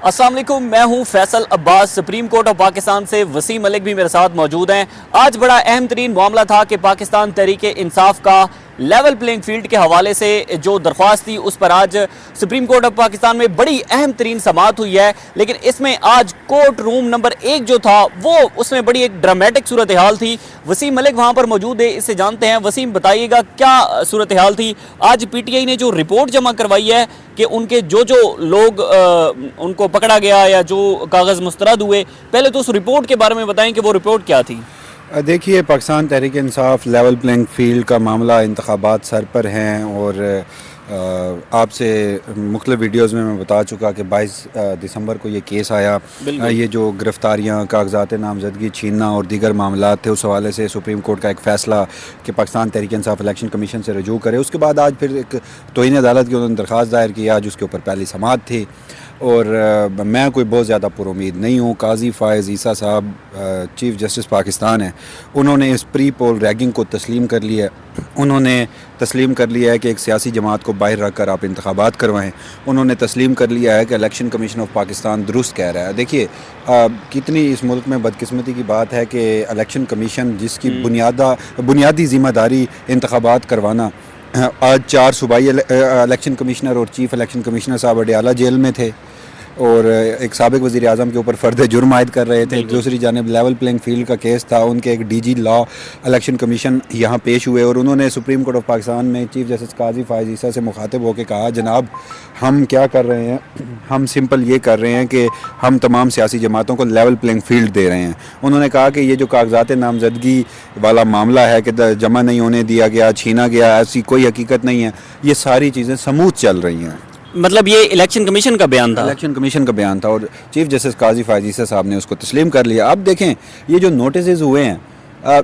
अस्सलाम वालेकुम, मैं हूं Faisal Abbas. Supreme court of Pakistan से वसीम मलिक भी मेरे साथ मौजूद हैं। आज बड़ा अहम तरीन मामला था कि पाकिस्तान तहरीक इंसाफ का लेवल प्लेइंग फील्ड के हवाले से जो दरख्वास्त थी उस पर आज सुप्रीम कोर्ट ऑफ पाकिस्तान में बड़ी अहम तरीन समाअत हुई है। लेकिन इसमें आज कोर्ट रूम नंबर 1 जो था वो उसमें बड़ी एक ड्रामेटिक सूरत हाल थी। वसीम मलिक वहाँ पर मौजूद है, इससे जानते हैं। वसीम, बताइएगा क्या सूरत हाल थी? आज PTI ने जो रिपोर्ट जमा करवाई है कि उनके जो लोग उनको पकड़ा गया या जो कागज़ मुस्तरद हुए, पहले तो उस रिपोर्ट के बारे में बताएं कि वो रिपोर्ट क्या थी। देखिए, Pakistan Tehreek Insaf level playing field का मामला, इंतखाबात सर पर हैं और आपसे मुख्तलिफ वीडियोज़ में मैं बता चुका कि 22 दिसंबर को ये केस आया। ये जो गिरफ़्तारियाँ, कागज़ात नामज़दगी छीनना और दीगर मामला थे, उस हवाले से सुप्रीम कोर्ट का एक फ़ैसला कि पाकिस्तान तहरीक इंसाफ इलेक्शन कमीशन से रजू करे। उसके बाद आज फिर एक तौहीन अदालत की उन्होंने दरख्वास्त दायर की, आज उसके ऊपर पहली समाअत थी। और मैं कोई बहुत ज़्यादा पुरुमीद नहीं हूँ। काजी फ़ायज़ ईसा साहब चीफ़ जस्टिस पाकिस्तान हैं, उन्होंने इस प्री पोल रैगिंग को तस्लीम कर लिया है। उन्होंने तस्लीम कर लिया है कि एक सियासी जमात को बाहर रख कर आप इंतखाबात करवाएं। उन्होंने तस्लीम कर लिया है कि इलेक्शन कमीशन ऑफ पाकिस्तान दुरुस्त कह रहा है। देखिए, कितनी इस मुल्क में बदकिस्मती की बात है कि इलेक्शन कमीशन जिसकी बुनियादी ज़िम्मेदारी इंतखाबात करवाना, आज 4 सूबाई इलेक्शन कमिश्नर और चीफ़ इलेक्शन कमिश्नर साहब अडियाला जेल में थे और एक साबिक वज़ीर आज़म के ऊपर फ़र्द जुर्म आयद कर रहे थे। दूसरी जानिब लेवल प्लेइंग फील्ड का केस था, उनके एक DG लॉ इलेक्शन कमीशन यहाँ पेश हुए और उन्होंने सुप्रीम कोर्ट ऑफ पाकिस्तान में चीफ़ जस्टिस काजी फ़ायज़ ईसा से मुखातिब होकर कहा, जनाब हम क्या कर रहे हैं, हम सिंपल ये कर रहे हैं कि हम तमाम सियासी जमातों को लेवल प्लेइंग फील्ड दे रहे हैं। उन्होंने कहा कि ये जो कागज़ात नामज़दगी वाला मामला है कि जमा नहीं होने दिया गया, छीना गया, ऐसी कोई हकीकत नहीं है। ये सारी चीज़ें समूथ चल रही हैं। मतलब ये इलेक्शन कमीशन का बयान था? इलेक्शन कमीशन का बयान था और चीफ़ जस्टिस काजी फ़ायज़ ईसा साहब ने उसको तस्लीम कर लिया। अब देखें, ये जो नोटिस हुए हैं,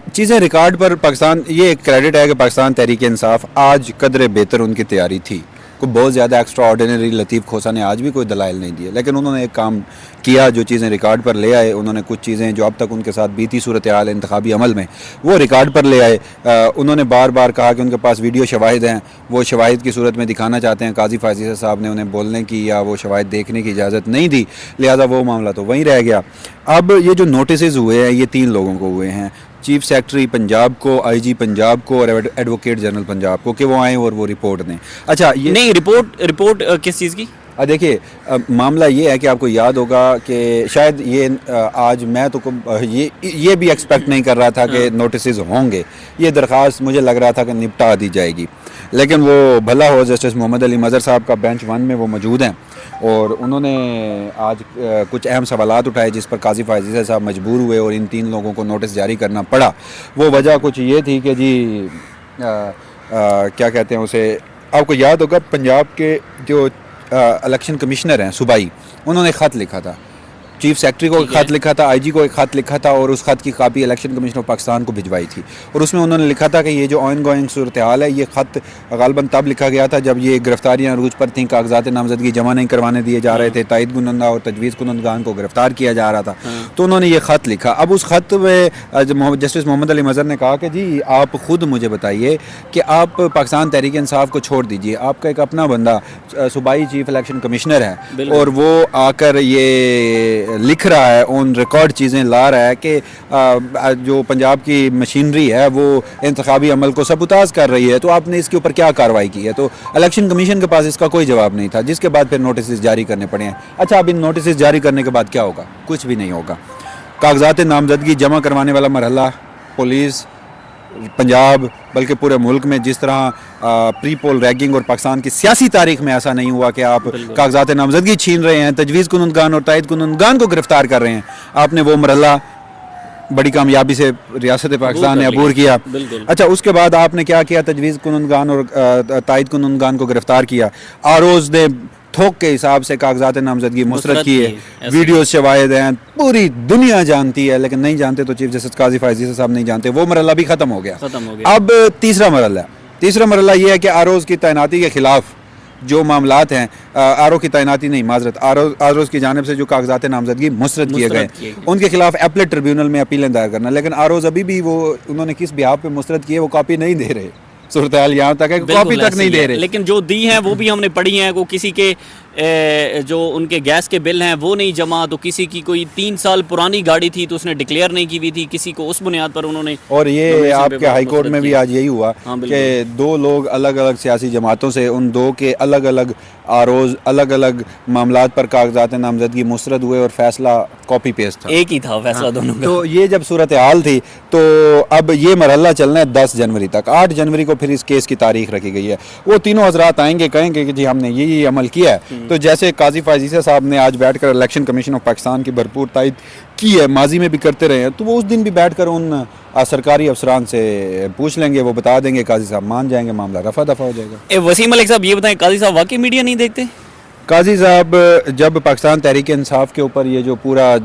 चीज़ें रिकॉर्ड पर पाकिस्तान, ये एक क्रेडिट है कि पाकिस्तान तहरीक इंसाफ आज कदरे बेहतर उनकी तैयारी थी। कोई बहुत ज़्यादा एक्स्ट्रा ऑर्डिनरी लतीफ़ खोसा ने आज भी कोई दलाइल नहीं दिए, लेकिन उन्होंने एक काम किया, जो चीज़ें रिकॉर्ड पर ले आए। उन्होंने कुछ चीज़ें जो अब तक उनके साथ बीती सूरत हाल इंतखाबी अमल में, वो रिकॉर्ड पर ले आए। उन्होंने बार बार कहा कि उनके पास वीडियो शवाहिद हैं, वो शवाहिद की सूरत में दिखाना चाहते हैं। काजी फ़ायज़ ईसा साहब ने उन्हें बोलने की या वो शवाहिद देखने की इजाज़त नहीं दी, लिहाजा वो मामला तो वहीं रह गया। अब ये जो नोटिस हुए हैं, ये 3 लोगों को हुए हैं, चीफ सेक्रेटरी पंजाब को, IG पंजाब को और एडवोकेट जनरल पंजाब को, कि वो आएँ और वो रिपोर्ट दें। अच्छा, ये नहीं, रिपोर्ट किस चीज़ की? देखिए, मामला ये है कि आपको याद होगा कि शायद ये आज मैं तो ये भी एक्सपेक्ट नहीं कर रहा था कि नोटिस होंगे। ये दरख्वास्त मुझे लग रहा था कि निपटा दी जाएगी, लेकिन वो भला हो जस्टिस मोहम्मद अली मज़हर साहब का बेंच 1 में वो मौजूद हैं और उन्होंने आज कुछ अहम सवालात उठाए जिस पर काजी फ़ायज़ ईसा साहब मजबूर हुए और इन 3 लोगों को नोटिस जारी करना पड़ा। वो वजह कुछ ये थी कि जी क्या कहते हैं उसे, आपको याद होगा पंजाब के जो इलेक्शन कमिश्नर हैं सूबाई, उन्होंने ख़त लिखा था, चीफ सेक्रेटरी को एक ख़त लिखा था, IG को एक ख़त लिखा था और उस ख़त की copy election commission of Pakistan को भिजवाई थी। और उसमें उन्होंने लिखा था कि ये जो ऑन गोइंग सूरत हाल है, ये ख़त ग़ालिबन तब लिखा गया था जब ये गिरफ्तारियाँ अरूज पर थीं, कागज़ात नामज़दगी जमा नहीं करवाने दिए जा रहे थे, तायद कुनंदा और तजवीज़ कुनंदगान को गिरफ़्तार किया जा रहा था। तो उन्होंने ये ख़त लिखा। अब उस ख़त में जस्टिस मोहम्मद अली मज़हर ने कहा कि जी आप ख़ुद मुझे बताइए कि आप पाकिस्तान तहरीक इंसाफ को छोड़ दीजिए, आपका एक अपना बंदा सूबाई चीफ इलेक्शन कमिश्नर है और वो आकर ये लिख रहा है, ऑन रिकॉर्ड चीज़ें ला रहा है कि जो पंजाब की मशीनरी है वो इंतखाबी अमल को सबूताज कर रही है, तो आपने इसके ऊपर क्या कार्रवाई की है? तो इलेक्शन कमीशन के पास इसका कोई जवाब नहीं था, जिसके बाद फिर नोटिस जारी करने पड़े हैं। अच्छा, अब इन नोटिस जारी करने के बाद क्या होगा? कुछ भी नहीं होगा। कागज़ात नामज़दगी जमा करवाने वाला मरहला पुलिस पंजाब बल्कि पूरे मुल्क में जिस तरह प्री पोल रैगिंग और पाकिस्तान की सियासी तारीख में ऐसा नहीं हुआ कि आप कागज़ात नामज़दगी छीन रहे हैं, तजवीज़ कुनंदगान और तायद कुनंदगान को गिरफ़्तार कर रहे हैं। आपने वो मरहला बड़ी कामयाबी से रियासत पाकिस्तान ने अबूर किया। अच्छा, उसके बाद आपने क्या किया? तजवीज़ कुनंदगान और तायद कुनंदगान को गिरफ़्तार किया। ROs ने थोक के हिसाब से कागज़ात नामज़दगी मुस्तरद किए, वीडियो शवाहिद हैं, पूरी दुनिया जानती है, लेकिन नहीं जानते तो चीफ जस्टिस काजी फ़ायज़ ईसा साहब नहीं जानते। वो मरहला भी ख़त्म हो गया। अब तीसरा मरहला ये है कि ROs की तैनाती के ख़िलाफ़ जो मामलात हैं, RO की तैनाती नहीं, माजरत, ROs की जानिब से जो कागज़ात नामज़दगी मुस्तरद किए गए उनके खिलाफ एपलेट ट्रिब्यूनल में अपीलें दायर करना, लेकिन ROs अभी भी वो उन्होंने किस बिहाफ पे मुस्तरद किए वो कॉपी नहीं दे रहे। सूरत हाल यहाँ तक है, कॉपी तक नहीं दे रहे। लेकिन जो दी हैं वो भी हमने पढ़ी हैं, को किसी के جو ان کے گیس کے بل ہیں وہ نہیں جمع، تو کسی کی کوئی 3 سال پرانی گاڑی تھی تو اس نے ڈکلیئر نہیں کی ہوئی تھی، کسی کو اس بنیاد پر انہوں نے. اور یہ آپ کے ہائی کورٹ میں بھی آج یہی ہوا کہ 2 لوگ الگ الگ سیاسی جماعتوں سے، ان 2 کے الگ الگ آروز الگ الگ معاملات پر کاغذات نامزدگی مسترد ہوئے اور فیصلہ کاپی پیسٹ تھا، ایک ہی تھا فیصلہ دونوں کا. تو یہ جب صورتحال تھی تو اب یہ مرحلہ چلنا ہے 10 جنوری تک. 8 جنوری کو پھر اس کیس کی تاریخ رکھی گئی ہے. وہ تینوں حضرات آئیں گے، کہیں گے کہ جی ہم نے یہی عمل کیا ہے. تو جیسے قاضی فائز صاحب نے آج بیٹھ کر الیکشن کمیشن آف پاکستان کی بھرپور تائید کی ہے، ماضی میں بھی کرتے رہے ہیں، تو وہ اس دن بھی بیٹھ کر ان سرکاری افسران سے پوچھ لیں گے، وہ بتا دیں گے، قاضی صاحب مان جائیں گے، معاملہ رفع دفع ہو جائے گا. وسیم ملک صاحب یہ بتائیں، قاضی صاحب واقعی میڈیا نہیں دیکھتے؟ قاضی صاحب جب پاکستان تحریک انصاف کے اوپر یہ جو پورا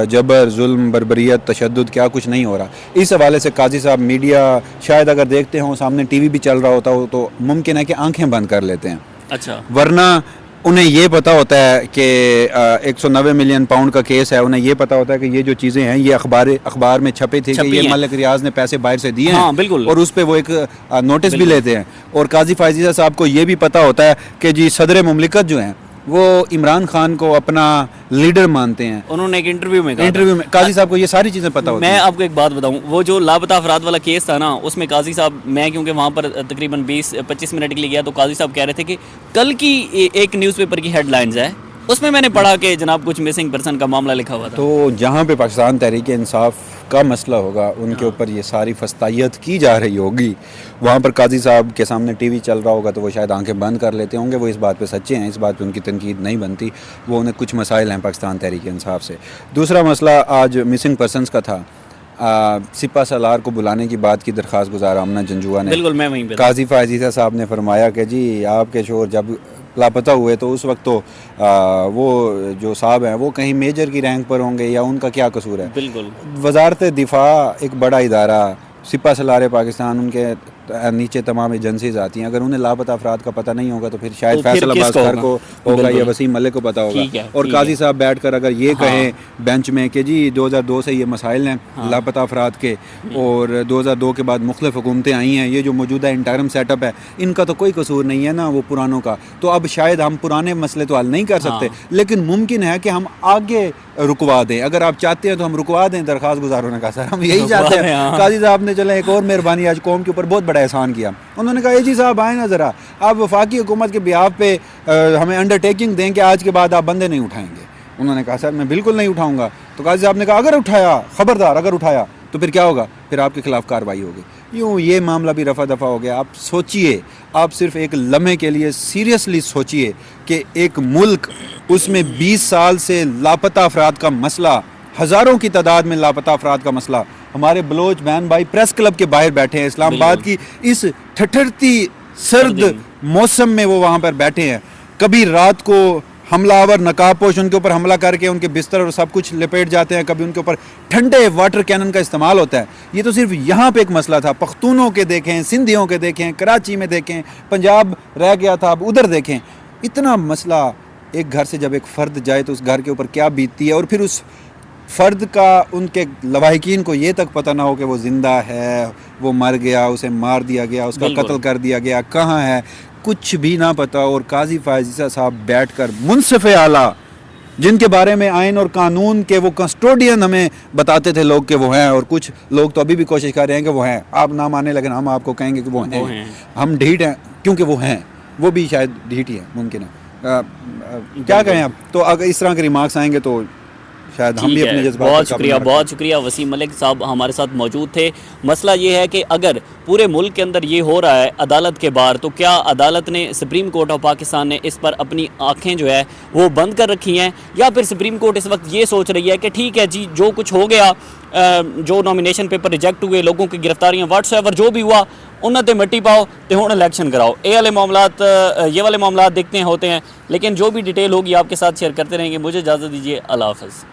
جبر، ظلم، بربریت، تشدد کیا کچھ نہیں ہو رہا، اس حوالے سے قاضی صاحب میڈیا شاید اگر دیکھتے ہوں، سامنے ٹی وی بھی چل رہا ہوتا ہو تو ممکن ہے کہ آنکھیں بند کر لیتے ہیں. اچھا. ورنہ انہیں یہ پتہ ہوتا ہے کہ 190 ملین پاؤنڈ کا کیس ہے، انہیں یہ پتہ ہوتا ہے کہ یہ جو چیزیں ہیں یہ اخبار میں چھپے تھے کہ یہ ملک ریاض نے پیسے باہر سے دیے ہیں، بالکل، اور اس پہ وہ ایک نوٹس بھی لیتے ہیں. اور قاضی فائزیہ صاحب کو یہ بھی پتہ ہوتا ہے کہ جی صدر مملکت جو ہیں وہ عمران خان کو اپنا لیڈر مانتے ہیں. انہوں نے ایک انٹرویو میں قاضی صاحب کو یہ ساری چیزیں پتہ ہوتی ہیں. میں آپ کو ایک بات بتاؤں، وہ جو لاپتہ افراد والا کیس تھا نا، اس میں قاضی صاحب، میں کیونکہ وہاں پر تقریباً 20-25 منٹ کے لیے گیا، تو قاضی صاحب کہہ رہے تھے کہ کل کی ایک نیوز پیپر کی ہیڈ لائنز ہے، اس میں نے پڑھا کہ جناب کچھ مسنگ پرسن کا معاملہ لکھا ہوا تھا. تو جہاں پہ پاکستان تحریک انصاف کا مسئلہ ہوگا، ان کے اوپر یہ ساری فستائیت کی جا رہی ہوگی، وہاں پر قاضی صاحب کے سامنے ٹی وی چل رہا ہوگا تو وہ شاید آنکھیں بند کر لیتے ہوں گے. وہ اس بات پہ سچے ہیں، اس بات پہ ان کی تنقید نہیں بنتی. وہ انہیں کچھ مسائل ہیں پاکستان تحریک انصاف سے. دوسرا مسئلہ آج مسنگ پرسنز کا تھا. سپہ سالار کو بلانے کی بات کی درخواست گزار آمنہ جنجوعہ نے. بالکل، میں وہیں پہ قاضی فائزیہ صاحب نے فرمایا کہ جی آپ کے شوہر جب لاپتہ ہوئے تو اس وقت تو وہ جو صاحب ہیں وہ کہیں میجر کی رینک پر ہوں گے، یا ان کا کیا قصور ہے؟ بالکل. وزارت دفاع ایک بڑا ادارہ، سپہ سالار پاکستان، ان کے نیچے تمام ایجنسیز آتی ہیں. اگر انہیں لاپتہ افراد کا پتہ نہیں ہوگا تو پھر شاید فیصل عباس خیر کو ہوگا یا وسیم ملک کو پتہ ہوگا. اور قاضی صاحب بیٹھ کر اگر یہ کہیں بینچ میں کہ جی 2002 سے یہ مسائل ہیں لاپتہ افراد کے، اور 2002 کے بعد مختلف حکومتیں آئی ہیں، یہ جو موجودہ انٹرم سیٹ اپ ہے ان کا تو کوئی قصور نہیں ہے نا وہ پرانوں کا، تو اب شاید ہم پرانے مسئلے تو حل نہیں کر سکتے، لیکن ممکن ہے کہ ہم آگے رکوا دیں. اگر آپ چاہتے ہیں تو ہم رکوا دیں. درخواست گزاروں نے کہا سر ہم یہی چاہتے ہیں. قاضی صاحب نے چلے ایک اور مہربانی آج قوم کے اوپر بہت بڑا احسان کیا. انہوں نے کہا جی صاحب آئیں نا ذرا، آپ وفاقی حکومت کے بیاف پہ ہمیں انڈرٹیکنگ دیں کہ آج کے بعد آپ بندے نہیں اٹھائیں گے. انہوں نے کہا سر میں بالکل نہیں اٹھاؤں گا. تو قاضی صاحب نے کہا اگر اٹھایا، خبردار اگر اٹھایا تو پھر کیا ہوگا؟ پھر آپ کے خلاف کارروائی ہوگی. یوں یہ معاملہ بھی رفع دفع ہو گیا. آپ سوچئے، آپ صرف ایک لمحے کے لیے سیریسلی سوچئے کہ ایک ملک، اس میں 20 سال سے لاپتہ افراد کا مسئلہ، ہزاروں کی تعداد میں لاپتہ افراد کا مسئلہ. ہمارے بلوچ بہن بھائی پریس کلب کے باہر بیٹھے ہیں، اسلام آباد کی اس ٹھٹھرتی سرد موسم میں وہ وہاں پر بیٹھے ہیں. کبھی رات کو حملہ آور نقاب پوش ان کے اوپر حملہ کر کے ان کے بستر اور سب کچھ لپیٹ جاتے ہیں، کبھی ان کے اوپر ٹھنڈے واٹر کینن کا استعمال ہوتا ہے. یہ تو صرف یہاں پہ ایک مسئلہ تھا. پختونوں کے دیکھیں، سندھیوں کے دیکھیں، کراچی میں دیکھیں، پنجاب رہ گیا تھا اب ادھر دیکھیں. اتنا مسئلہ ایک گھر سے جب ایک فرد جائے تو اس گھر کے اوپر کیا بیتتی ہے، اور پھر اس فرد کا ان کے لواحقین کو یہ تک پتہ نہ ہو کہ وہ زندہ ہے، وہ مر گیا، اسے مار دیا گیا، اس کا قتل کر دیا گیا، کہاں ہے، کچھ بھی نہ پتہ. اور قاضی فائزیہ صاحب بیٹھ کر منصف اعلیٰ، جن کے بارے میں آئین اور قانون کے وہ کسٹوڈین ہمیں بتاتے تھے لوگ کہ وہ ہیں، اور کچھ لوگ تو ابھی بھی کوشش کر رہے ہیں کہ وہ ہیں، آپ نہ مانیں لیکن ہم آپ کو کہیں گے کہ وہ ہیں. ہم ڈھیٹ ہیں کیونکہ وہ ہیں، وہ بھی شاید ڈھیٹ ہی ہیں، ممکن ہے. کیا کہیں اب؟ تو اگر اس طرح کے ریمارکس آئیں گے تو شاید ہم بھی اپنے جذبات. بہت شکریہ وسیم ملک صاحب ہمارے ساتھ موجود تھے. مسئلہ یہ ہے کہ اگر پورے ملک کے اندر یہ ہو رہا ہے عدالت کے بار، تو کیا عدالت نے، سپریم کورٹ آف پاکستان نے اس پر اپنی آنکھیں جو ہے وہ بند کر رکھی ہیں، یا پھر سپریم کورٹ اس وقت یہ سوچ رہی ہے کہ ٹھیک ہے جی جو کچھ ہو گیا، جو نامینیشن پیپر ریجیکٹ ہوئے، لوگوں کی گرفتاریاں، واٹس ایور جو بھی ہوا، انہوں تے مٹی پاؤ تے ہوں الیکشن کراؤ. یہ والے معاملات دیکھتے ہیں ہوتے ہیں، لیکن جو بھی ڈیٹیل ہوگی آپ کے ساتھ شیئر کرتے رہیں گے. مجھے اجازت دیجیے، اللہ حافظ.